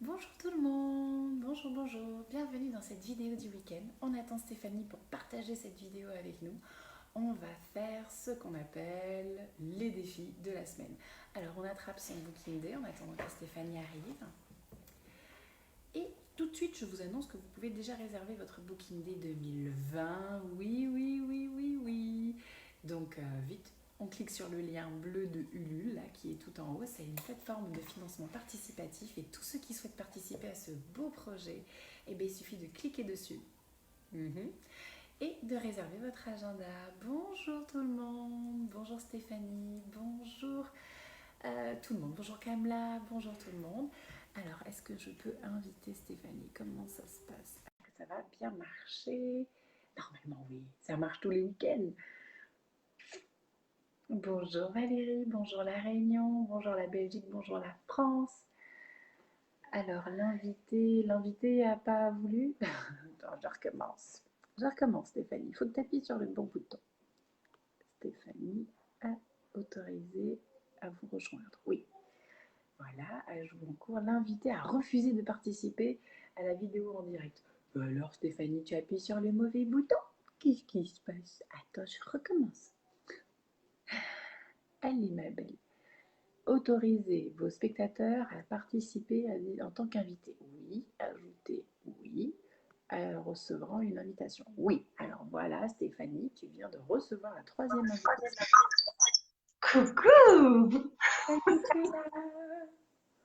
Bonjour tout le monde, bonjour, bonjour, bienvenue dans cette vidéo du week-end. On attend Stéphanie pour partager cette vidéo avec nous. On va faire ce qu'on appelle les défis de la semaine. Alors on attrape son Booking Day en attendant que Stéphanie arrive. Et tout de suite, je vous annonce que vous pouvez déjà réserver votre Booking Day 2020. Oui, oui, oui, oui, oui. Donc vite, on clique sur le lien bleu de Ulule, là, qui est tout en haut. C'est une plateforme de financement participatif et tous ceux qui souhaitent participer à ce beau projet, eh bien, il suffit de cliquer dessus. Mhm. Et de réserver votre agenda. Bonjour tout le monde, bonjour Stéphanie, bonjour tout le monde, bonjour Kamla, bonjour tout le monde. Alors, est-ce que je peux inviter Stéphanie? Comment ça se passe? Est-ce que ça va bien marcher? Normalement, oui, ça marche tous les week-ends. Bonjour Valérie, bonjour la Réunion, bonjour la Belgique, bonjour la France. Alors, l'invité a pas voulu? Attends, je recommence Stéphanie, il faut que tu appuies sur le bon bouton. Stéphanie a autorisé à vous rejoindre. Oui, voilà, ajout en cours. L'invité a refusé de participer à la vidéo en direct. Alors Stéphanie, tu appuies sur le mauvais bouton. Qu'est-ce qui se passe? Attends, je recommence. Allez ma belle. Autorisez vos spectateurs à participer en tant qu'invité. Oui. Ajouter. Oui. Recevront une invitation. Oui. Alors voilà, Stéphanie, tu viens de recevoir la troisième invitation. Coucou! Coucou là.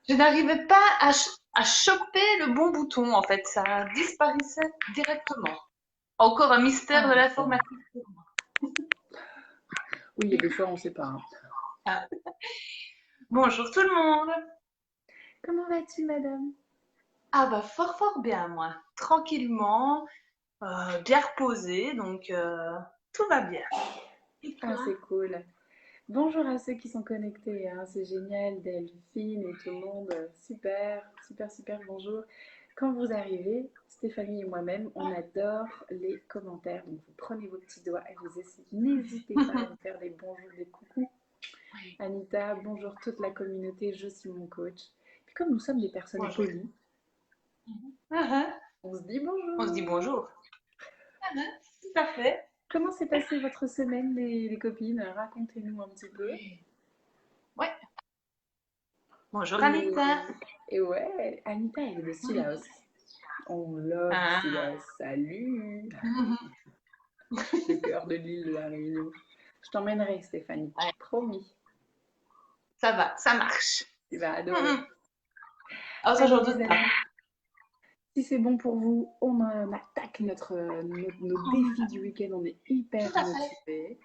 Je n'arrivais pas à choper le bon bouton, en fait. Ça disparaissait directement. Encore un mystère de Ah bon. l'informatique pour moi. Oui, il y a des fois, on ne sait pas. Hein. Ah. Bonjour tout le monde! Comment vas-tu, madame? Ah bah fort fort bien moi. Tranquillement, bien reposé, donc tout va bien. Et Ah, toi? c'est cool. Bonjour à ceux qui sont connectés, hein, c'est génial, Delphine et tout le monde, super, super, super, bonjour. Quand vous arrivez, Stéphanie et moi-même, on adore les commentaires, donc vous prenez vos petits doigts et vous essayez, n'hésitez pas à nous faire des bonjours, des coucous. Anita, bonjour toute la communauté, je suis mon coach. Puis comme nous sommes des personnes Bonjour. polies, Ah, on se dit on se dit bonjour. bonjour. Tout à fait. Comment s'est passée votre semaine, les copines? Racontez-nous un petit peu. Ouais. Bonjour Et, Anita. et ouais, Anita, elle est de Silaos. On love Ah. Silaos. Salut! Le cœur de l'île de la Réunion. Je t'emmènerai, Stéphanie. Ouais, Promis. ça va, ça marche. Tu vas adorer. Mhm. Ah ça Allez, j'en les doute pas. amis. Si c'est bon pour vous, on attaque nos défis du week-end. On est Tout hyper à fait. motivés.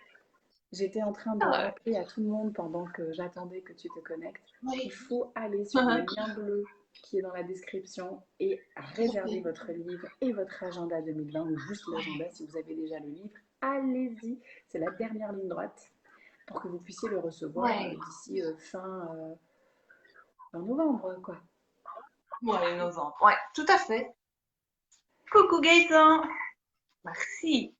J'étais en train de Ah ouais. rappeler à tout le monde pendant que j'attendais que tu te connectes. Il Oui. faut aller sur le lien bleu qui est dans la description et Tout à réserver fait. votre livre et votre agenda 2020 ou juste l'agenda si vous avez déjà le livre. Allez-y, c'est la dernière ligne droite pour que vous puissiez le recevoir Ouais. d'ici fin novembre, quoi. Ouais, novembre. Ouais, tout à fait. Coucou Gaëtan. Merci.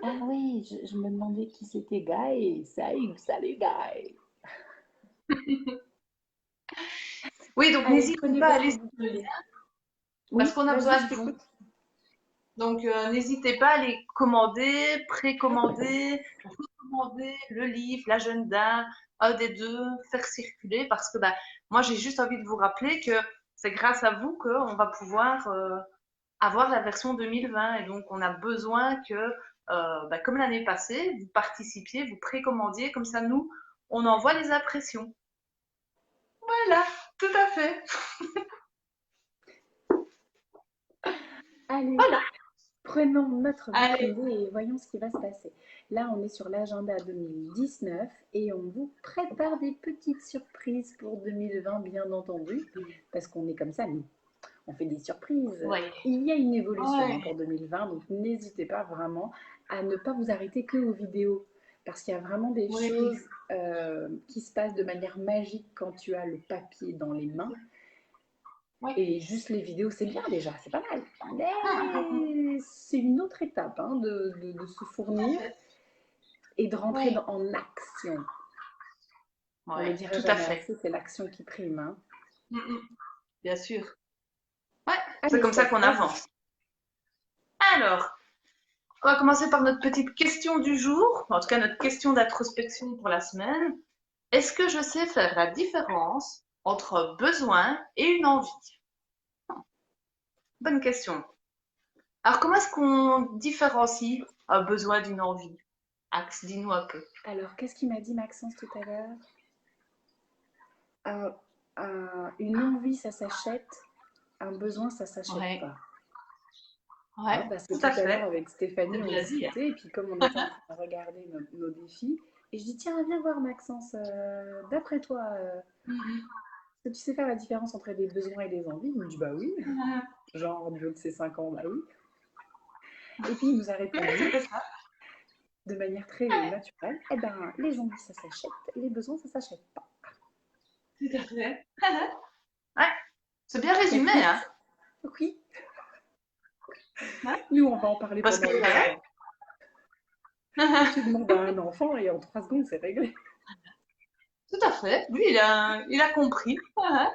Ah oui, je me demandais qui c'était Guy. Salut, salut Guy. Oui, donc Allez, n'hésitez prenez pas à aller votre sur le bouquin. lien parce Oui, qu'on a vas-y, besoin je de vous. t'écoute. Donc n'hésitez pas à les commander, précommander, recommander le livre, l'agenda, un des deux, faire circuler parce que bah, moi j'ai juste envie de vous rappeler que c'est grâce à vous qu'on va pouvoir avoir la version 2020 et donc on a besoin que, bah, comme l'année passée, vous participiez, vous précommandiez, comme ça nous, on envoie les impressions. Voilà, tout à fait. Allez, Voilà. prenons notre Allez, Booking Day et voyons ce qui va se passer. Là, on est sur l'agenda 2019 et on vous prépare des petites surprises pour 2020, bien entendu, parce qu'on est comme ça, nous. On fait des surprises. ouais, Il y a une évolution ouais, pour 2020, donc n'hésitez pas vraiment à ne pas vous arrêter que aux vidéos, parce qu'il y a vraiment des ouais, choses qui se passent de manière magique quand tu as le papier dans les mains. ouais. Et juste les vidéos, c'est bien déjà, c'est pas mal. Mais c'est une autre étape hein, de se Tout à fournir fait. et de rentrer Ouais, en action. On le ouais, dirait tout à jamais fait. assez, c'est l'action qui prime. Hein. Mm, mm. Bien sûr. C'est Allez, comme ça chouette, qu'on vas-y. avance. Alors, on va commencer par notre petite question du jour, en tout cas notre question d'introspection pour la semaine. Est-ce que je sais faire la différence entre un besoin et une envie? Bonne question. Alors, comment est-ce qu'on différencie un besoin d'une envie? Axe, dis-nous un peu. Alors, qu'est-ce qu'il m'a dit Maxence tout à l'heure? Un- une envie, ça s'achète. Un besoin, ça s'achète Ouais, pas. Hein, ouais, parce que tout tout à à l'heure, fait. avec C'est Stéphanie, on bien dit, hein. discutait, et puis comme on était en train de regarder nos défis, et je dis, tiens, viens voir Maxence, d'après toi, Mhm. est-ce que tu sais faire la différence entre des besoins et des envies? Il me dit, bah oui, Mhm. genre du haut de ses 5 ans, bah oui. Et puis il nous a Ouais, répondu c'était ça. de manière très Ouais, naturelle, eh ben, les envies, ça s'achète, les besoins, ça s'achète pas. tout à fait. Ouais, c'est bien résumé, Écoute, hein. oui, Hein. nous, on va en parler Parce que, pendant des ouais. heures. Tu demandes à un enfant et en 3 secondes, c'est réglé. Tout à fait. Lui, il a compris. Ouais.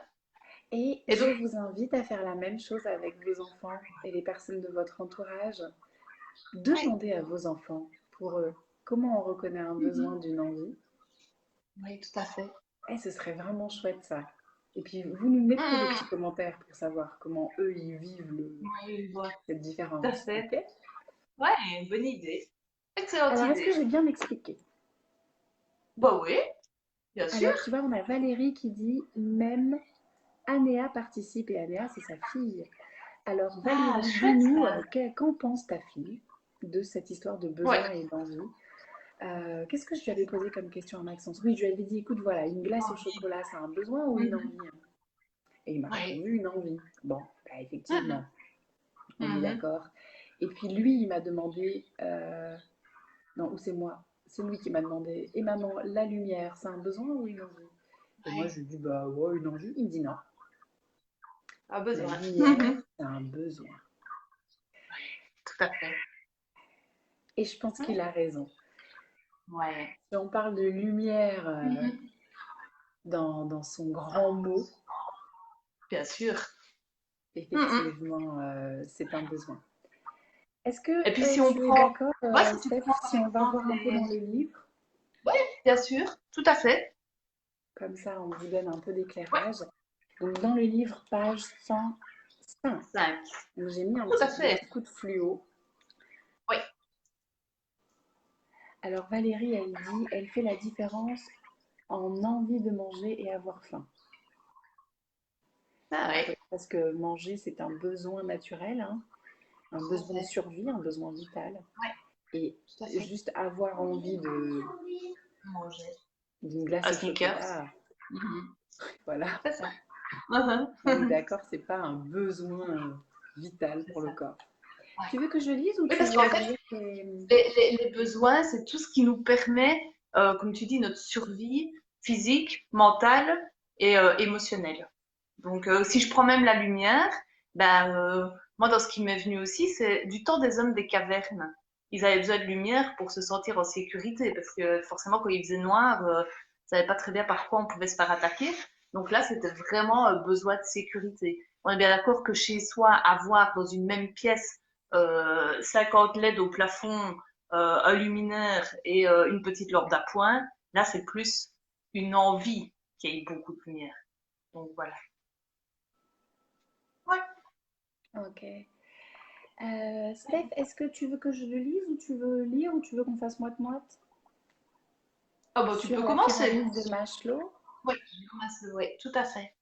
Et Et je donc, vous invite à faire la même chose avec vos enfants et les personnes de votre entourage. ouais. Demandez à vos enfants, pour eux, comment on reconnaît un besoin Mhm. d'une envie. Oui, tout à fait. Et ce serait vraiment chouette ça. Et puis vous nous mettrez des petits Mhm. commentaires pour savoir comment eux ils vivent Oui, voilà, cette tout à différence. fait. Ok? Ouais, bonne idée. Excellente Alors est-ce que idée. j'ai bien expliqué? Bah oui, bien sûr. Alors tu vois, on a Valérie qui dit même Anéa participe et Anéa c'est sa fille. Alors Ah, Valérie, chouette dis-nous ça. qu'en pense ta fille de cette histoire de Ouais. besoin et d'envie. Qu'est-ce que je lui avais posé comme question à Maxence? Oui, je lui avais dit, écoute, voilà, une glace au Envie. chocolat, c'est un besoin ou une Mhm. envie? Et il m'a Ouais. répondu une envie. Bon, bah, Mhm. effectivement, on est Mhm. d'accord. Et puis lui, il m'a demandé, non, ou c'est moi, c'est lui qui m'a demandé, et maman, la lumière, c'est un besoin ou une envie? Et moi, Ouais. je lui dis, bah ouais, une envie. Il me dit non, Pas la besoin. lumière, Mhm. c'est un besoin. Tout à fait. Et je pense qu'il a raison. Ouais. Si on parle de lumière Mhm. dans son grand mot, Bien sûr. Mhm. effectivement, c'est un besoin. Est-ce que Et puis si on tu es prend, d'accord, ouais, si tu Steph, prends si par on va exemple voir un peu les, dans le livre, ouais, bien sûr, tout à fait. comme ça on vous donne un peu Ouais, d'éclairage. Donc dans le livre, page 105, 5. donc j'ai mis Tout à des fait. petits coups de fluo. Oui. Alors Valérie, elle dit, elle fait la différence en envie de manger et avoir faim. Ah Oui, ouais, parce que manger, c'est un besoin naturel, hein, un tout à besoin de fait. survie, un besoin vital. Ouais, Et tout à fait. juste avoir envie Manger. d'une glace Un au sneakers. chocolat, Mhm. voilà, C'est ça. Mhm. on est d'accord, c'est pas un besoin vital C'est pour le ça. corps. Ouais. Tu veux que je lise ou Oui, tu parce qu'en veux fait, lire les besoins, c'est tout ce qui nous permet, comme tu dis, notre survie physique, mentale et émotionnelle. Donc, si je prends même la lumière, ben, moi, dans ce qui m'est venu aussi, c'est du temps des hommes des cavernes. Ils avaient besoin de lumière pour se sentir en sécurité, parce que forcément, quand il faisait noir, ils savaient pas très bien par quoi on pouvait se faire attaquer. Donc là, c'était vraiment besoin de sécurité. On est bien d'accord que chez soi, avoir dans une même pièce 50 LED au plafond, un luminaire et une petite lampe d'appoint, là, c'est plus une envie qu'il y ait beaucoup de lumière. Donc voilà. Ouais. Ok. Steph, est-ce que tu veux que je le lise ou tu veux lire ou tu veux qu'on fasse moite-moite Ah bah tu peux sur la commencer. pyramide de Maslow? Oui, je commence. Oui, tout à fait.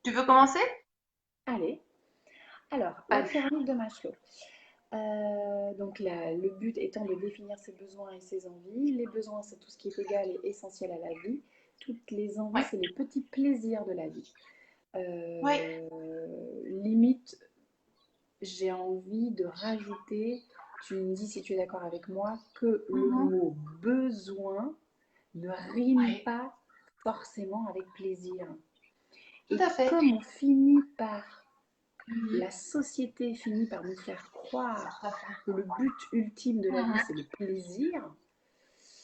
Tu veux commencer? Allez. Alors, la Allez. pyramide de Maslow. Donc le but étant de définir ses besoins et ses envies. Les besoins, c'est tout ce qui est égal et essentiel à la vie. Toutes les envies, Ouais. c'est les petits plaisirs de la vie. Ouais. Limite, j'ai envie de rajouter, tu me dis si tu es d'accord avec moi, que le Mhm. mot besoin ne rime Ouais. pas forcément avec plaisir. Tout Et à fait. comme on finit par, Mhm. la société finit par nous faire croire Tout à fait. que le but ultime de la vie, Mhm. c'est le plaisir,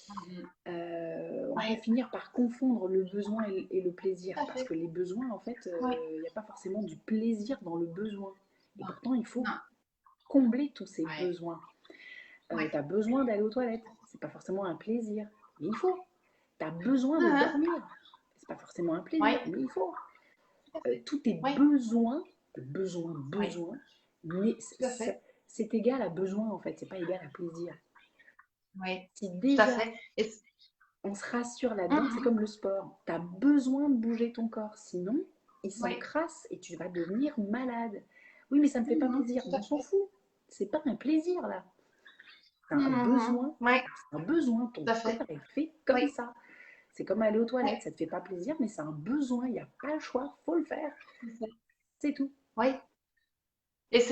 Mhm. On peut Oui, finir par confondre le besoin et le plaisir, tout à parce fait. que les besoins, en fait, Oui. il n'y a pas forcément du plaisir dans le besoin. Et Non, pourtant, il faut non. combler tous ces Ouais. besoins. Ouais. Tu as besoin d'aller aux toilettes, c'est pas forcément un plaisir, mais il faut. Tu as besoin de Mhm. dormir, c'est pas forcément un plaisir, Ouais, mais il faut. tout à fait. Tous tes Oui, besoins, oui, mais tout à fait. c'est égal à besoin en fait, c'est pas égal à plaisir. Oui, Si tout à déjà fait. on se rassure là-dedans, c'est Mhm. comme le sport, tu as besoin de bouger ton corps, sinon il Oui. s'encrasse et tu vas devenir malade. Oui, mais ça me fait pas Mhm. plaisir, Tout mais à on s'en fait. fout, c'est pas un plaisir là, Mhm. Oui, c'est un besoin, ton tout à corps fait. est fait comme Oui. ça. C'est comme aller aux toilettes, Ouais, ça te fait pas plaisir, mais c'est un besoin, il n'y a pas le choix, faut le faire, tout à fait. c'est tout. Oui. Et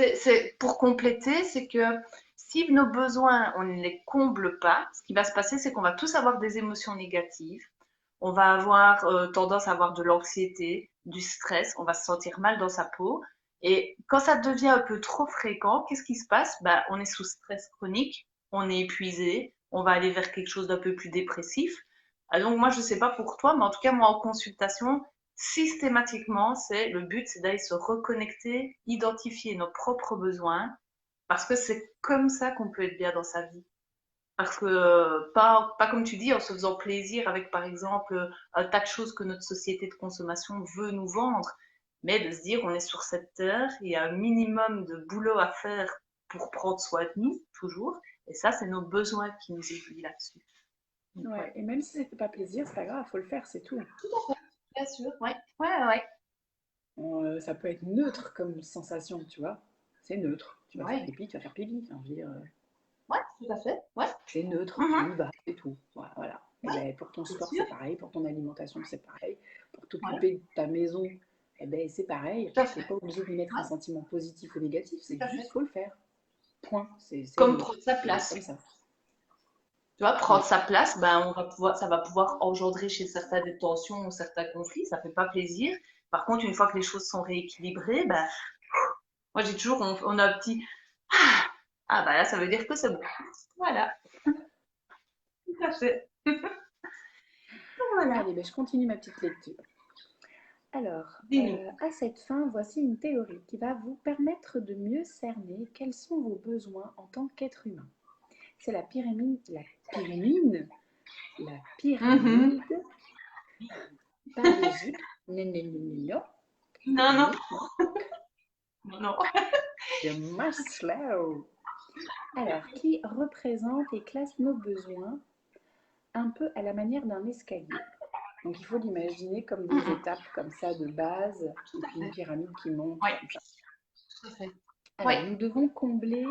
pour compléter, c'est que si nos besoins, on ne les comble pas, ce qui va se passer, c'est qu'on va tous avoir des émotions négatives. On va avoir tendance à avoir de l'anxiété, du stress, on va se sentir mal dans sa peau. Et quand ça devient un peu trop fréquent, qu'est-ce qui se passe? Bah, on est sous stress chronique, on est épuisé, on va aller vers quelque chose d'un peu plus dépressif. Donc moi, je sais pas pour toi, mais en tout cas, moi, en consultation, systématiquement, le but, c'est d'aller se reconnecter, identifier nos propres besoins, parce que c'est comme ça qu'on peut être bien dans sa vie. Parce que pas comme tu dis, en se faisant plaisir avec, par exemple, un tas de choses que notre société de consommation veut nous vendre, mais de se dire, on est sur cette terre, il y a un minimum de boulot à faire pour prendre soin de nous, toujours, et ça, c'est nos besoins qui nous aiguillent là-dessus. Donc, Ouais, ouais. et même si ça fait pas plaisir, c'est pas grave, faut le faire, c'est tout. Tout à fait, bien sûr, ouais, ouais, ouais, Ça peut être neutre comme sensation, tu vois. C'est neutre. Tu vas faire ouais, pipi, tu vas faire pipi. Enfin, je veux dire, ouais, tout à fait, ouais, c'est neutre, tu mhm, y vas, c'est tout. Voilà, voilà. Et ouais, ben pour ton bien sport, sûr, c'est pareil, pour ton alimentation, c'est pareil, pour ouais, t'occuper de ta maison, eh ben c'est pareil. tout à T'es fait, pas obligé d'y mettre un ouais, sentiment positif ou négatif, c'est tout à fait. juste faut le faire. Point. C'est Comme neutre. prendre sa C'est place. comme ça. Tu vois, prendre Ouais. sa place, ben, ça va pouvoir engendrer chez certains des tensions ou certains conflits, ça fait pas plaisir. Par contre, une fois que les choses sont rééquilibrées, ben, moi j'ai toujours, on a un petit, ah bah là, ça veut dire que c'est bon. Voilà, tout à fait. Voilà. Allez, ben je continue ma petite lecture. Alors, Dis-nous. à cette fin, voici une théorie qui va vous permettre de mieux cerner quels sont vos besoins en tant qu'être humain. C'est la Mhm. pyramide, pas d'Égypte, non, non, non, non, non, Non, non, pyramide, non, non, non. de Maslow. Alors, qui représente et classe nos besoins un peu à la manière d'un escalier. Donc, il faut l'imaginer comme des Mhm. étapes comme ça de base, Tout et à puis une fait. pyramide qui monte Oui, comme ça. tout à fait. Oui. Alors, nous devons combler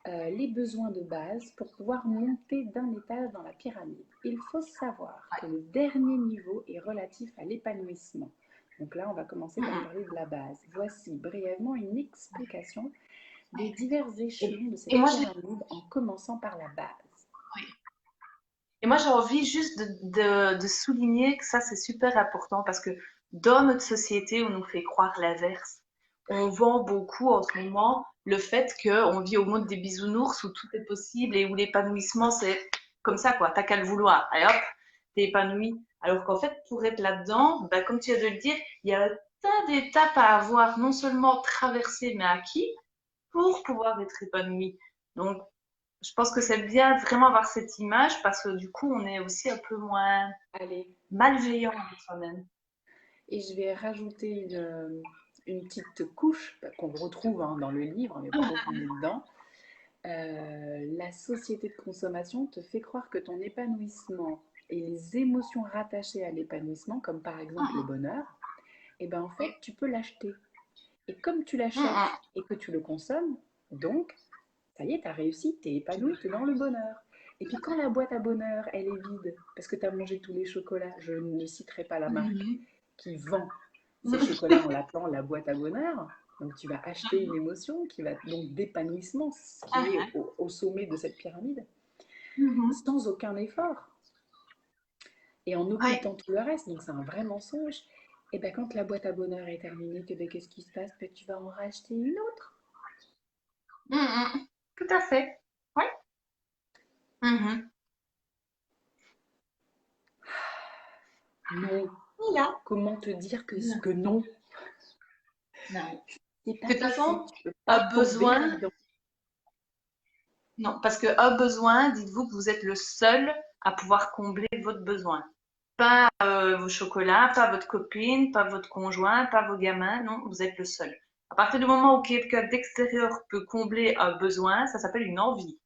les besoins de base pour pouvoir monter d'un étage dans la pyramide. Il faut savoir que le dernier niveau est relatif à l'épanouissement. Donc là, on va commencer par Mhm. parler de la base. Voici brièvement une explication des divers Et, échelons de et cette moi, pyramide en commençant par la base. oui. Et moi, j'ai envie juste de souligner que ça, c'est super important parce que dans notre société, on nous fait croire l'inverse. On vend beaucoup en ce moment le fait qu'on vit au monde des bisounours où tout est possible et où l'épanouissement, c'est comme ça, quoi. T'as qu'à le vouloir. Allez hop, t'es épanoui. Alors qu'en fait, pour être là-dedans, bah, comme tu viens de le dire, il y a un tas d'étapes à avoir, non seulement traversées, mais acquis pour pouvoir être épanoui. Donc, je pense que c'est bien vraiment avoir cette image parce que du coup, on est aussi un peu moins Allez, malveillant avec soi-même. et je vais rajouter une petite couche qu'on retrouve hein, dans le livre, mais pour qu'on est dedans. La société de consommation te fait croire que ton épanouissement et les émotions rattachées à l'épanouissement, comme par exemple le bonheur, eh ben en fait, tu peux l'acheter. Et comme tu l'achètes et que tu le consommes, donc, ça y est, tu as réussi, tu es épanoui, tu es dans le bonheur. Et puis quand la boîte à bonheur, elle est vide, parce que tu as mangé tous les chocolats, je ne citerai pas la marque qui vend ces chocolats en l'appelant la boîte à bonheur, donc tu vas acheter une émotion qui va donc d'épanouissement, ce qui est au sommet de cette pyramide, sans aucun effort et en Ouais. occultant tout le reste. Donc c'est un vrai mensonge. Et ben quand la boîte à bonheur est terminée, ben, qu'est-ce qui se passe? Ben, tu vas en racheter une autre. Tout à fait. Ouais. Mhm. Non. Voilà. Comment te dire Non. que non? Non. C'est pas De toute possible. façon, Tu peux pas a tomber besoin, là-dedans. non, parce que a besoin, dites-vous que vous êtes le seul à pouvoir combler votre besoin. Pas vos chocolats, pas votre copine, pas votre conjoint, pas vos gamins, non, vous êtes le seul. À partir du moment où quelqu'un d'extérieur peut combler un besoin, ça s'appelle une envie.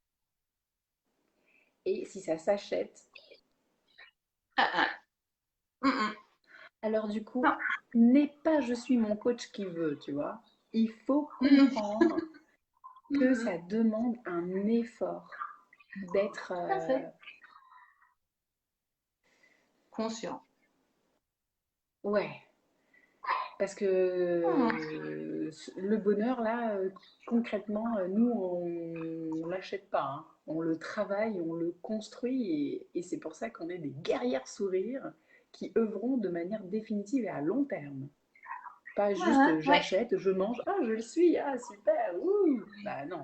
Et si ça s'achète, Ah, ah. Mm, alors du coup, non. n'est pas je suis mon coach qui veut, tu vois. Il faut Mm, comprendre que mm. ça demande un effort d'être, Tout à fait. Conscient. ouais, parce que Mm. le bonheur là, concrètement, nous on l'achète pas, hein. On le travaille, on le construit et c'est pour ça qu'on est des guerrières sourires qui œuvront de manière définitive et à long terme. Pas Ah, juste ah, ouais. j'achète, je mange, ah je le suis, ah super, ouh. Bah non,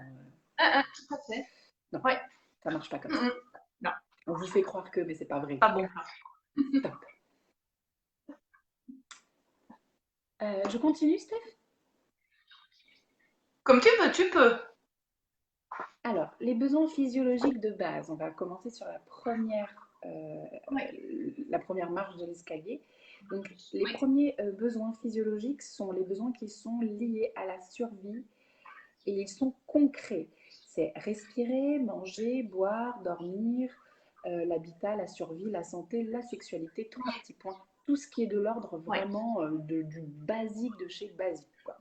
Ah, ah, tout à fait. non, Ouais. ça marche pas comme Mm, ça. mm. Non, On vous fait croire que, mais c'est pas vrai. pas bon. Top. Je continue, Steph? Comme tu veux, tu peux. Alors, les besoins physiologiques de base. On va commencer sur Oui, la première marche de l'escalier. Donc, les oui, premiers besoins physiologiques sont les besoins qui sont liés à la survie et ils sont concrets. C'est respirer, manger, boire, dormir, l'habitat, la survie, la santé, la sexualité, trois petits points. Tout ce qui est de l'ordre oui. vraiment du basique de chez basique, quoi.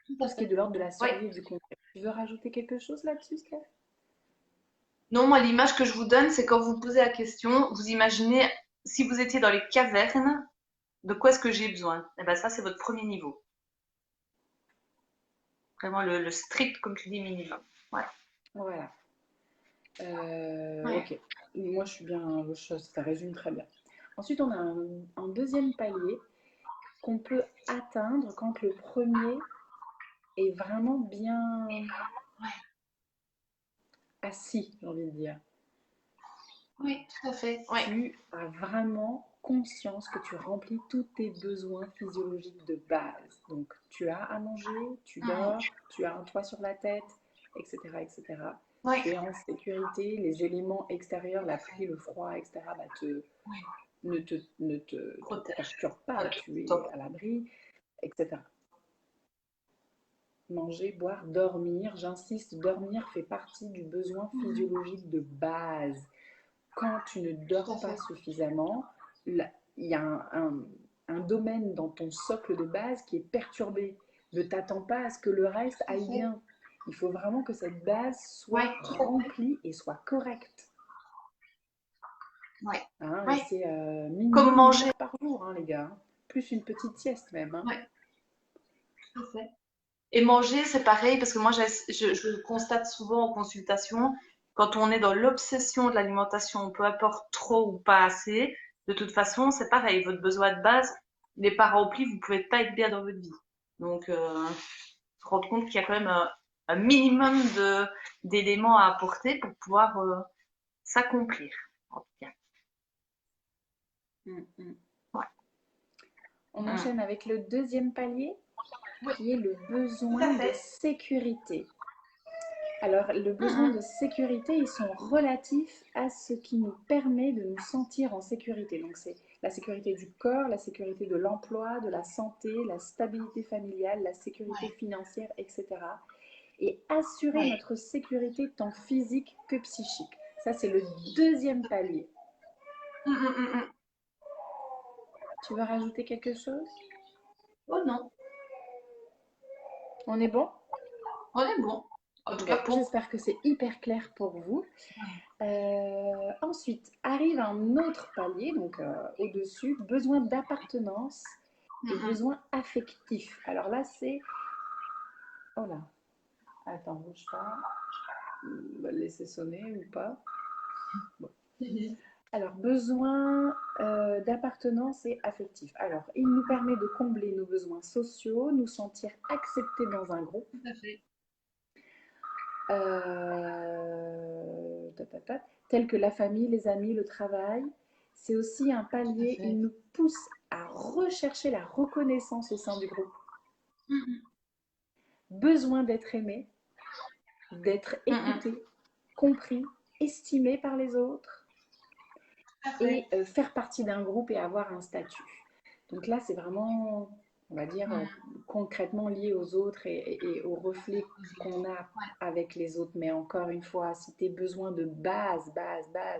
Tout Tout à ce qui est fait. de l'ordre de la Oui. survie et du concret. Tu veux rajouter quelque chose là-dessus, Steph? Non, moi, l'image que je vous donne, c'est quand vous posez la question, vous imaginez si vous étiez dans les cavernes, de quoi est-ce que j'ai besoin? Eh ben, ça, c'est votre premier niveau. Vraiment le strict, comme tu dis, minimum. Ouais. Voilà. Ouais. Ok. Moi, je suis bien. Ça résume très bien. Ensuite, on a un deuxième palier qu'on peut atteindre quand le premier est vraiment bien assis, j'ai envie de dire. Oui, tout à fait. Ouais. Tu as vraiment conscience que tu remplis tous tes besoins physiologiques de base. Donc, tu as à manger, tu Mhm. dors, tu as un toit sur la tête, etc., etc. Ouais. Tu es en sécurité, les éléments extérieurs, la pluie, le froid, etc., bah, Ouais. ne te Protège. perturbe pas, Ok. tu es Top. à l'abri, etc. Manger, boire, dormir, j'insiste, dormir fait partie du besoin Mhm. physiologique de base. Quand tu ne Tout dors à pas fait. suffisamment, il y a un domaine dans ton socle de base qui est perturbé. Ne t'attends pas à ce que le reste Tout à aille fait. bien. Il faut vraiment que cette base Ouais, soit tout à fait. remplie et soit correcte. Ouais. Hein, et Ouais. c'est Comme minimum une manger. heure par jour, hein, les gars. Plus une petite sieste même, hein. Ouais, tout à fait. Et manger, c'est pareil, parce que moi, je le constate souvent en consultation, quand on est dans l'obsession de l'alimentation, peu importe trop ou pas assez, de toute façon, c'est pareil, votre besoin de base n'est pas rempli, vous pouvez pas être bien dans votre vie. Donc, se rendre compte qu'il y a quand même un minimum d'éléments à apporter pour pouvoir s'accomplir. En tout cas. Mm, mm. Ouais. On Mm. enchaîne avec le deuxième palier, Oui, qui est le tout besoin à de fait. sécurité. Alors, le Mm, besoin mm. de sécurité, ils sont relatifs à ce qui nous permet de nous sentir en sécurité. Donc, c'est la sécurité du corps, la sécurité de l'emploi, de la santé, la stabilité familiale, la sécurité Ouais, financière, etc. Et assurer ouais. notre sécurité tant physique que psychique. Ça, c'est le deuxième palier. Mm, mm, mm, mm. Tu veux rajouter quelque chose? Oh non, On est bon? on est bon. En tout cas, Bon, pour. j'espère que c'est hyper clair pour vous. Ensuite, arrive un autre palier, donc au-dessus, besoin d'appartenance Mm, et mm. besoin affectif. Alors là, c'est... Oh là, attends, bouge pas. On va le laisser sonner ou pas. Bon. Alors, besoin d'appartenance et affectif. Alors, il nous permet de combler nos besoins sociaux, nous sentir acceptés dans un groupe, Tout à fait. tels que la famille, les amis, le travail. c'est aussi un tout à palier, fait. il nous pousse à rechercher la reconnaissance au sein du groupe. Mhm, Besoin d'être aimé, d'être mhm, écouté, compris, estimé par les autres tout à et fait. faire partie d'un groupe et avoir un statut. Donc là, c'est vraiment, on va dire, Mhm, concrètement lié aux autres et au reflet aux qu'on autres. a Ouais, avec les autres. Mais encore une fois, si tes besoins de base,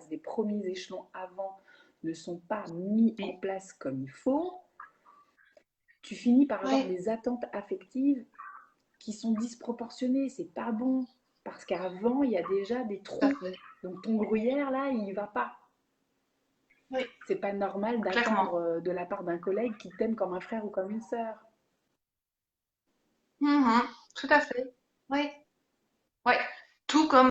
des premiers échelons avant ne sont pas mis en oui, place comme il faut, tu finis par avoir ouais, des attentes affectives qui sont disproportionnées. C'est pas bon parce qu'avant, il y a déjà des tout à trous. fait. Donc ton gruyère, là, il va pas. Oui, C'est pas normal d'attendre clairement. de la part d'un collègue qui t'aime comme un frère ou comme une sœur. Mhm, tout à fait. Oui, ouais. Tout comme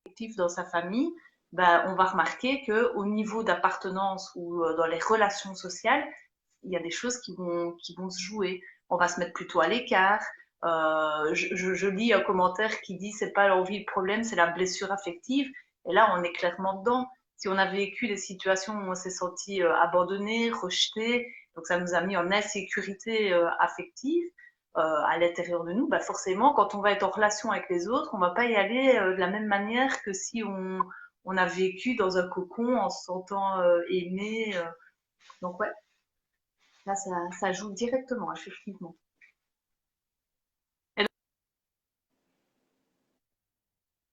actif dans sa famille, ben, on va remarquer que au niveau d'appartenance ou dans les relations sociales, il y a des choses qui vont se jouer. On va se mettre plutôt à l'écart. Je lis un commentaire qui dit c'est pas l'envie le problème, c'est la blessure affective. Et là, on est clairement dedans. Si on a vécu des situations où on s'est senti abandonné, rejeté, donc ça nous a mis en insécurité affective à l'intérieur de nous, bah forcément, quand on va être en relation avec les autres, on va pas y aller de la même manière que si on a vécu dans un cocon en se sentant aimé. Donc ouais, là, ça joue directement, effectivement. Et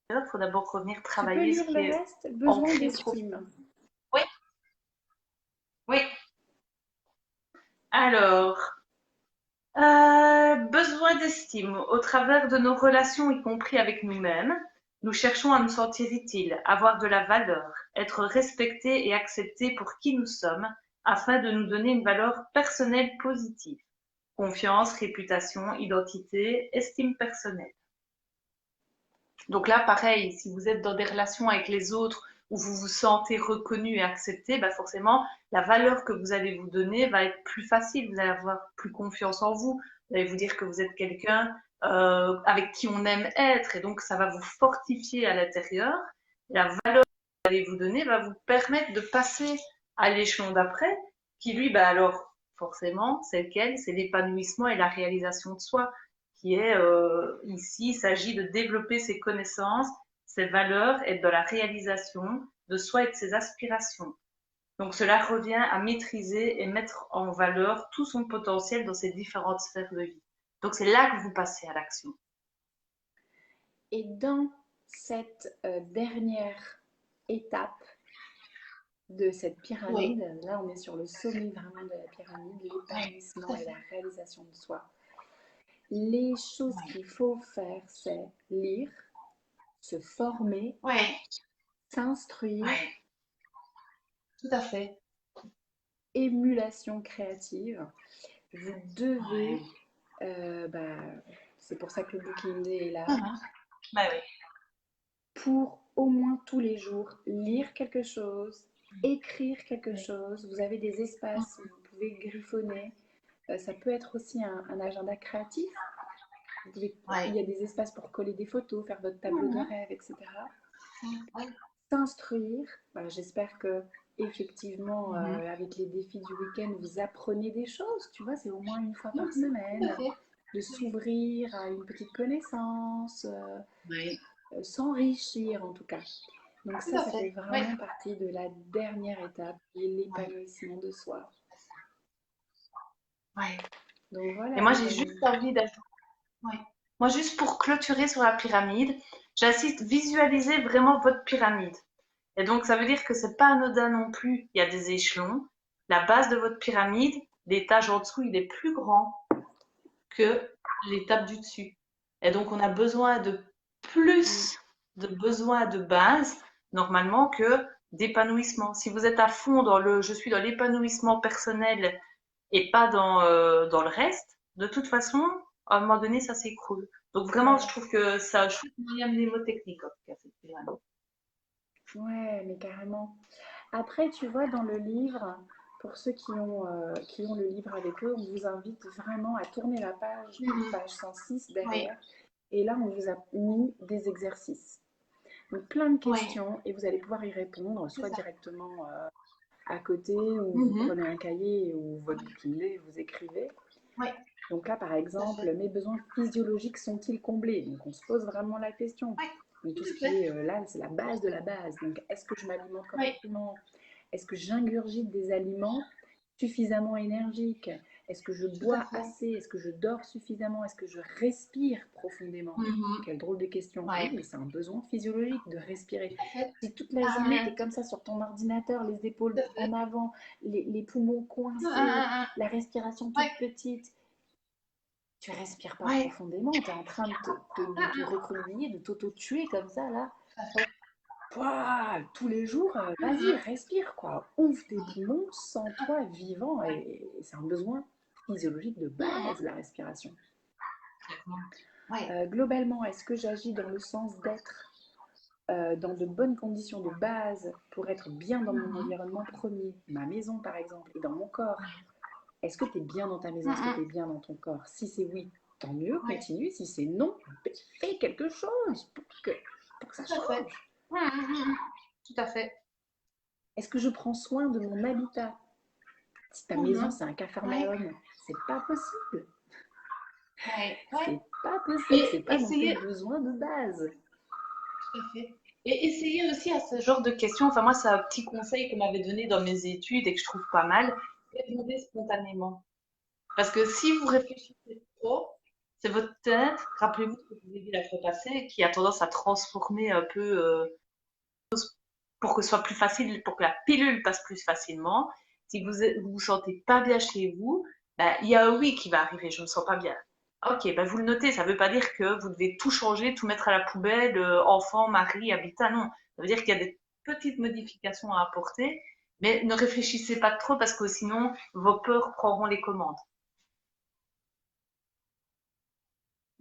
d'ailleurs, il faut d'abord revenir Tu peux travailler ce lire le qui est reste? Besoin ancré d'estime. profondément. Oui, oui. Alors, besoin d'estime. Au travers de nos relations, y compris avec nous-mêmes, nous cherchons à nous sentir utiles, avoir de la valeur, être respectés et acceptés pour qui nous sommes, afin de nous donner une valeur personnelle positive. Confiance, réputation, identité, estime personnelle. Donc là, pareil, si vous êtes dans des relations avec les autres où vous vous sentez reconnu et accepté, bah forcément, la valeur que vous allez vous donner va être plus facile. Vous allez avoir plus confiance en vous. Vous allez vous dire que vous êtes quelqu'un avec qui on aime être. Et donc, ça va vous fortifier à l'intérieur. La valeur que vous allez vous donner va vous permettre de passer à l'échelon d'après, qui lui, bah alors, forcément, c'est lequel? C'est l'épanouissement et la réalisation de soi qui est ici, il s'agit de développer ses connaissances, ses valeurs, être dans la réalisation de soi et de ses aspirations. Donc cela revient à maîtriser et mettre en valeur tout son potentiel dans ses différentes sphères de vie. Donc c'est là que vous passez à l'action. Et dans cette dernière étape de cette Oui, pyramide, là on est sur le sommet vraiment de la pyramide, oui, tout l'épanouissement à et la fait. réalisation de soi. Les choses Oui, qu'il faut faire, c'est lire, se former, oui, s'instruire, oui, tout à fait. émulation créative. Vous devez, Oui. bah, c'est pour ça que le Booking Day est là, Mhm. Bah oui. pour au moins tous les jours lire quelque chose, écrire quelque Oui. chose. Vous avez des espaces où vous pouvez griffonner. Ça peut être aussi un agenda créatif. Vous pouvez, Oui. il y a des espaces pour coller des photos, faire votre tableau de Mhm. rêve, etc. Oui. S'instruire. Voilà, j'espère que effectivement, Mhm. avec les défis du week-end, vous apprenez des choses. Tu vois, c'est au moins une fois par Mhm. Tout à semaine fait. de s'ouvrir à une petite connaissance, Oui. s'enrichir en tout cas. Donc Tout à ça fait fait. Oui. vraiment partie de la dernière étape, qui est Oui. l'épanouissement de soi. Oui. Donc Et voilà moi, les j'ai juste amis. envie d'ajouter. Oui. Moi, juste pour clôturer sur la pyramide, j'insiste, visualisez vraiment votre pyramide. Et donc, ça veut dire que c'est pas anodin non plus. Il y a des échelons. La base de votre pyramide, l'étage en dessous, il est plus grand que l'étape du dessus. Et donc, on a besoin de Mm. plus de besoins de base, normalement, que d'épanouissement. Si vous êtes à fond dans je suis dans l'épanouissement personnel et pas dans le reste, de toute façon, à un moment donné, ça s'écroule. Donc vraiment, je Ouais. trouve que c'est un chouette moyen mnémotechnique, en tout cas, cette pyramide. Ouais, mais carrément. Après, tu vois, dans le livre, pour ceux qui ont le livre avec eux, on vous invite vraiment à tourner la page, Mhm. page 106 Oui, derrière. Et là, on vous a mis des exercices. Donc plein de Oui. questions et vous allez pouvoir y répondre, C'est soit ça. directement à côté ou vous Mhm. prenez un cahier ou votre stylet et vous écrivez. Oui, Donc là, par tout à exemple, fait. mes besoins physiologiques sont-ils comblés? Donc on se pose vraiment la question. Oui, Donc tout tout ce à qui fait. est là, c'est la base de la base. Donc est-ce que je m'alimente Oui, correctement? Est-ce que j'ingurgite des aliments suffisamment énergiques? Est-ce que je tout à bois fait. assez? Est-ce que je dors suffisamment? Est-ce que je respire profondément? Mhm. Quelle drôle de question. Oui, Oui, mais c'est un besoin physiologique de respirer. tout à fait. Si toute la journée, tu es comme ça sur ton ordinateur, les épaules Tout à en fait. avant, les poumons Hum, coincés, hum, hum. la respiration Oui, toute petite, tu respires pas oui, profondément, tu es en train de te recroqueviller, de t'auto-tuer comme ça, là. tout à fait. Pouah, tous les jours, vas-y, respire, quoi. Ouvre tes poumons, sens-toi vivant. Oui, Et c'est un besoin physiologique de base, la respiration. complètement. Oui. Globalement, est-ce que j'agis dans le sens d'être dans de bonnes conditions de base pour être bien dans mon Mhm. environnement premier, ma maison par exemple, et dans mon corps? Est-ce que tu es bien dans ta maison? Est-ce que tu Mhm. es bien dans ton corps? Si c'est oui, tant mieux, Oui, continue. Si c'est non, fais quelque chose pour que ça tout à fait. change. Tout à fait. Est-ce que je prends soin de mon habitat? Si ta maison Mhm. c'est un Oui, capharnaüm, c'est pas possible. oui, oui. C'est pas possible, c'est Et pas non plus le essayez, besoin de base. tout à fait. Et essayez aussi à ce genre de questions. Enfin, moi, c'est un petit conseil qu'on m'avait donné dans mes études et que je trouve pas mal. Répondez spontanément. Parce que si vous réfléchissez trop, c'est votre tête, rappelez-vous ce que je vous ai dit la fois passée, qui a tendance à transformer un peu pour que ce soit plus facile, pour que la pilule passe plus facilement. Si vous vous sentez pas bien chez vous, bah, il y a un oui qui va arriver, je me sens pas bien. Ok, bah vous le notez, ça veut pas dire que vous devez tout changer, tout mettre à la poubelle, enfant, mari, habitat, non. Ça veut dire qu'il y a des petites modifications à apporter, mais ne réfléchissez pas trop parce que sinon vos peurs prendront les commandes.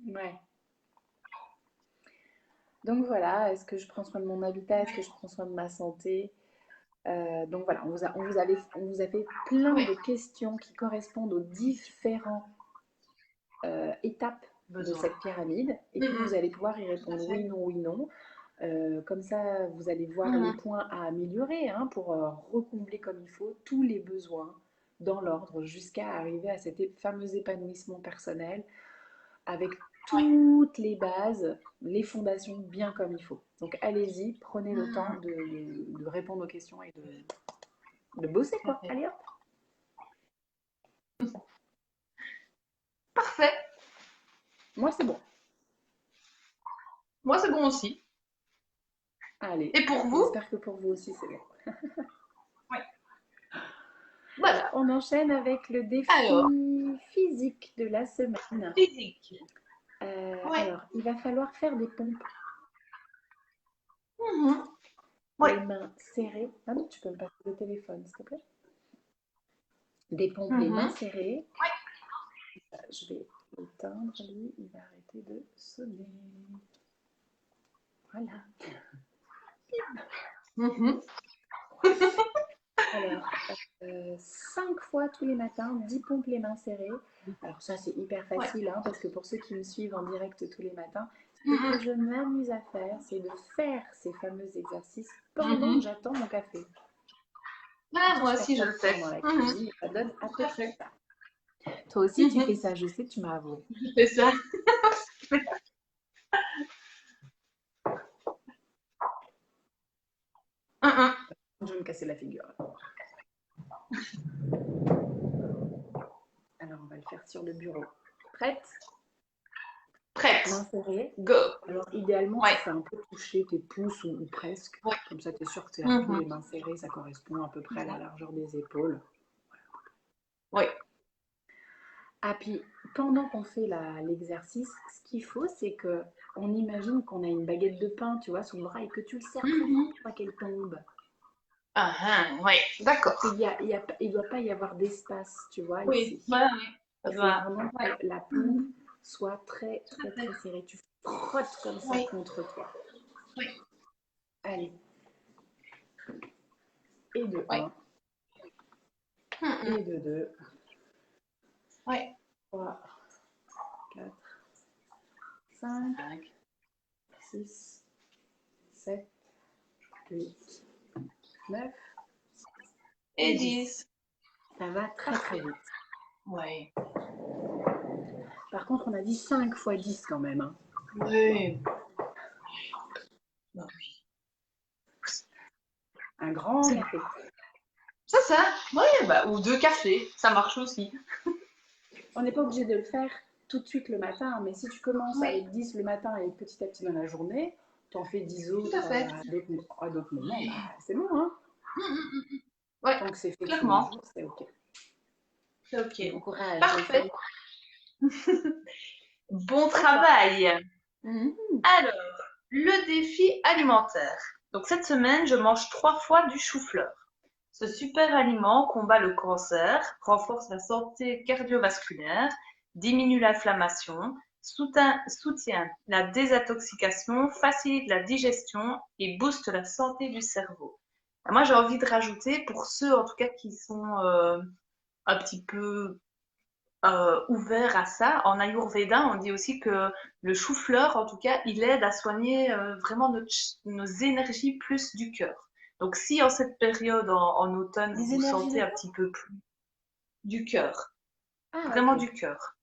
Ouais. Donc voilà, est-ce que je prends soin de mon habitat? Est-ce que je prends soin de ma santé? Donc voilà, on vous a fait plein Oui, de questions qui correspondent aux différentes étapes de besoin. cette pyramide. Et puis vous Mhm, allez pouvoir y tout à répondre oui, fait. non, oui, non. Comme ça, vous allez voir les Mhm, points à améliorer hein, pour recombler comme il faut tous les besoins dans l'ordre jusqu'à arriver à cet fameux épanouissement personnel avec ouais. toutes les bases, les fondations bien comme il faut. Donc allez-y, prenez le temps Mhm, de répondre aux questions et de bosser tout à quoi. fait. Allez hop. Parfait. Moi c'est bon. Moi, c'est bon aussi. Allez, Et pour vous? j'espère que pour vous aussi c'est bon. Oui. Voilà. On enchaîne avec le Alors, défi physique de la semaine. physique. Oui. Alors, il va falloir faire des pompes, Mhm. Oui. les mains serrées. Ah non, tu peux me passer le téléphone, s'il te plaît. Des pompes, les mains Mhm. serrées. Je vais l'éteindre, lui, il va arrêter de sonner. Voilà. Mhm. Alors, 5 fois tous les matins, 10 pompes les mains serrées. Alors ça, c'est hyper Ouais. facile, hein, parce que pour ceux qui me suivent en direct tous les matins, ce que Mhm. je m'amuse à faire, c'est de faire ces fameux exercices pendant que Mhm. j'attends mon café. Comme Ah, ça, moi je perds aussi, je pas le de temps fais. dans la Mhm. cuisine et ça donne à Tout peu à près fait. ça. Toi aussi, tu fais Mhm. ça, je sais, tu m'as avoué. Je fais ça. Mhm. Je vais me casser la figure. Alors, on va le faire sur le bureau. Prête? Main Prête. serrée. Go. Alors, idéalement, tu Ouais. fais un peu toucher tes pouces ou presque. Ouais. Comme ça, tu es sûr que c'est un peu Mhm. les mains serrées. Ça correspond à peu C'est près à la ça. largeur des épaules. Ouais. Ah, puis, pendant qu'on fait l'exercice, ce qu'il faut, c'est que on imagine qu'on a une baguette de pain, tu vois, sous le bras et que tu le serres très fort Mhm. pour pas qu'elle tombe. Ah, ah, ouais. D'accord. Il doit pas y avoir d'espace, tu vois, Oui. ici. Ouais, ouais. Ça Il faut doit. vraiment que Ouais. la pompe Mhm. soit très, Tout à très, fait. très serrée. Tu frottes comme ça Oui. contre toi. Oui. Allez, et de Oui. un, Mhm. et de 2, Oui. 3, 4, 5, Cinq. 6, 7, 8, 9 Et et 10. 10. Ça va très très vite. Ouais. Par contre, on a dit 5 fois 10 quand même. Hein. Oui. Bah oui. Un grand C'est café. ça. Oui, bah, ou 2 cafés, ça marche aussi. On n'est pas obligé de le faire tout de suite le matin, mais si tu commences Oui, avec 10 le matin et petit à petit dans la journée, tu en fais 10 tout à autres fait. à d'autres moments, bah, c'est bon. Hein. Ouais, Tant que c'est fait tous les clairement. jours, c'est OK. C'est OK. Bon courage, Parfait. Stéphane. Bon À toi. travail. Mhm. Alors, le défi alimentaire. Donc cette semaine, je mange 3 fois du chou-fleur. Ce super aliment combat le cancer, renforce la santé cardiovasculaire, diminue l'inflammation, soutient la désintoxication, facilite la digestion et booste la santé du cerveau. Et moi, j'ai envie de rajouter, pour ceux en tout cas qui sont un petit peu ouverts à ça, en Ayurveda, on dit aussi que le chou-fleur, en tout cas, il aide à soigner vraiment nos énergies plus du cœur. Donc, si en cette période, en automne, vous Les vous énergies sentez de un quoi? petit peu plus du cœur, Ah, vraiment OK. du cœur.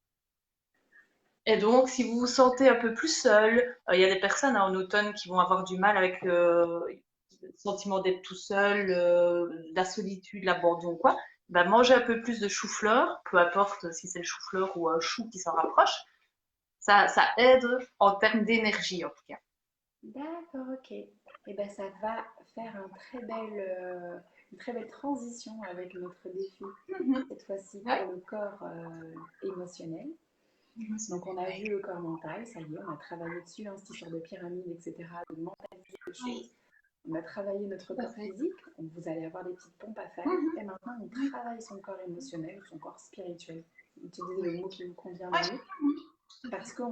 Et donc, si vous vous sentez un peu plus seul, il y a des personnes en automne qui vont avoir du mal avec le sentiment d'être tout seul, la solitude, l'abandon, quoi. Bah, mangez un peu plus de chou-fleur, peu importe si c'est le chou-fleur ou un chou qui s'en rapproche. Ça aide en termes d'énergie, en tout cas. D'accord, OK. Et ben ça va faire une très belle transition avec notre défi, Mhm. cette fois-ci Ouais. pour le corps émotionnel. Donc on a vu le corps mental, ça y est, on a travaillé dessus, hein, cette histoire de pyramide, etc., de mentaliser les Oui, choses. On a travaillé notre tout à corps fait. physique, donc vous allez avoir des petites pompes à faire. Mhm. Et maintenant, on Oui, travaille son corps émotionnel, son corps spirituel. Utilisez le mot qui vous convient ouais. le mieux. Parce que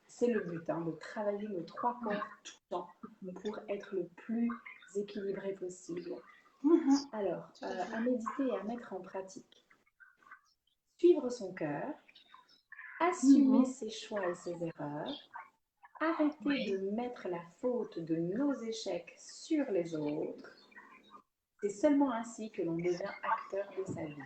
c'est le but, hein, de travailler nos 3 corps tout le temps pour être le plus équilibré possible. Mhm. Alors, Tout à fait. à méditer et à mettre en pratique. Suivre son cœur, assumer Mhm. ses choix et ses erreurs, arrêter de Oui. mettre la faute de nos échecs sur les autres. C'est seulement ainsi que l'on devient acteur de sa vie.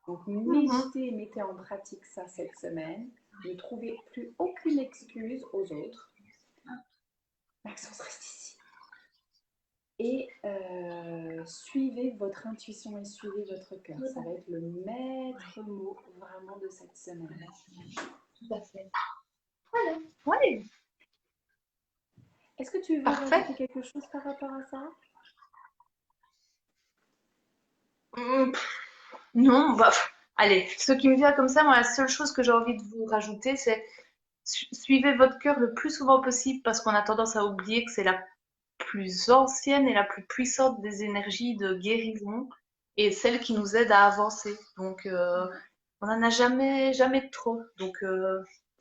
Donc Mhm. méditez et mettez en pratique ça cette semaine. Ne trouvez plus aucune excuse aux autres. Maxence reste ici. Et suivez votre intuition et suivez votre cœur. Ça va être le maître mot vraiment de cette semaine. Tout à fait. Voilà. Oui, Est-ce que tu veux parfait. rajouter quelque chose par rapport à ça? Mmh, non, bah, allez, ce qui me vient comme ça, moi, la seule chose que j'ai envie de vous rajouter, c'est suivez votre cœur le plus souvent possible parce qu'on a tendance à oublier que c'est la plus ancienne et la plus puissante des énergies de guérison et celle qui nous aide à avancer. Donc, on n'en a jamais de trop. Donc,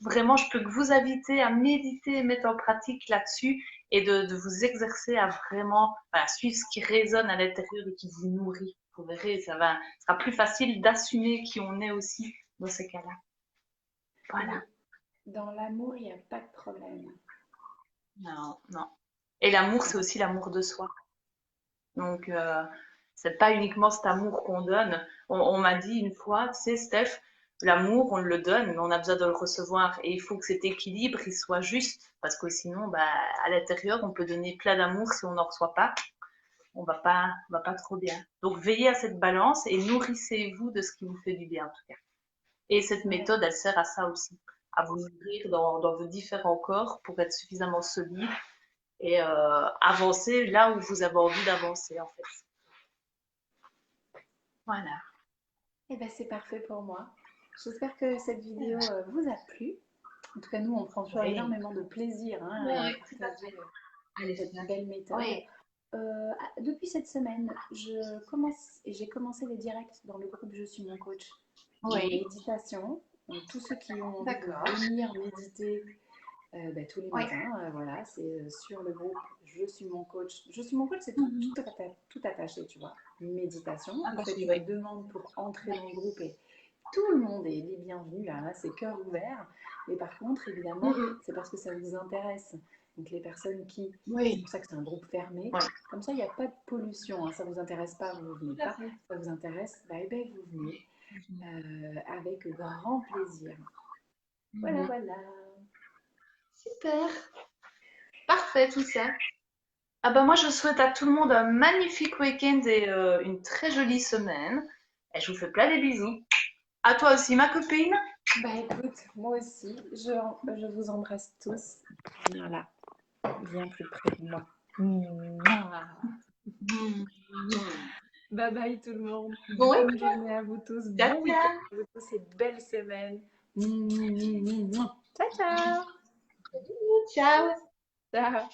vraiment, je peux que vous inviter à méditer et mettre en pratique là-dessus et de vous exercer à vraiment voilà, suivre ce qui résonne à l'intérieur et qui vous nourrit. Vous verrez, ça sera plus facile d'assumer qui on est aussi dans ces cas-là. Voilà. Et dans l'amour, il n'y a pas de problème. Non, non. Et l'amour, c'est Voilà. aussi l'amour de soi. Donc, c'est pas uniquement cet amour qu'on donne. On m'a dit une fois, tu sais, Steph, l'amour, on le donne, mais on a besoin de le recevoir. Et il faut que cet équilibre, il soit juste. Parce que sinon, bah, à l'intérieur, on peut donner plein d'amour si on n'en reçoit pas. On va pas trop bien. Donc, veillez à cette balance et nourrissez-vous de ce qui vous fait du bien, en tout cas. Et cette Ouais. méthode, elle sert à ça aussi. À vous nourrir dans vos différents corps pour être suffisamment solide et avancer là où vous avez envie d'avancer, en fait. Voilà. Eh ben, c'est parfait pour moi. J'espère que cette vidéo vous a plu. En tout cas, nous, on prend toujours Oui, énormément de plaisir hein, à oui, tout à partager fait. Allez, cette Steph. belle méthode. Oui. Depuis cette semaine, j'ai commencé les directs dans le groupe Je suis mon coach de Oui. méditation. Donc, tous ceux qui ont envie de D'accord. venir méditer tous les Oui. matins, voilà, c'est sur le groupe Je suis mon coach. Je suis mon coach, c'est Mhm. tout attaché, tu vois. Méditation. Ah Vous bah faites oui, une oui. demande pour entrer Oui. dans le groupe et tout le monde est les bienvenus là, hein, c'est cœur ouvert. Mais par contre, évidemment, Mhm. c'est parce que ça vous intéresse. Donc les personnes qui, c'est Oui, pour ça que c'est un groupe fermé, ouais, comme ça il n'y a pas de pollution, hein. Ça ne vous intéresse pas, vous ne venez tout à pas, fait. ça vous intéresse, bah, eh ben, vous venez avec grand plaisir. Voilà, Mhm. voilà. Super, parfait tout ça. Ah bah moi je souhaite à tout le monde un magnifique week-end et une très jolie semaine. Et je vous fais plein des bisous. À toi aussi ma copine. Bah écoute, moi aussi, je vous embrasse tous. Viens là, viens plus près de moi. Mouah. Bye bye tout le monde. Bon Bonne week-end. journée à vous tous. Ciao, Bon week-end ciao. à vous tous et belle semaine. Ciao, ciao. Ciao. Ciao.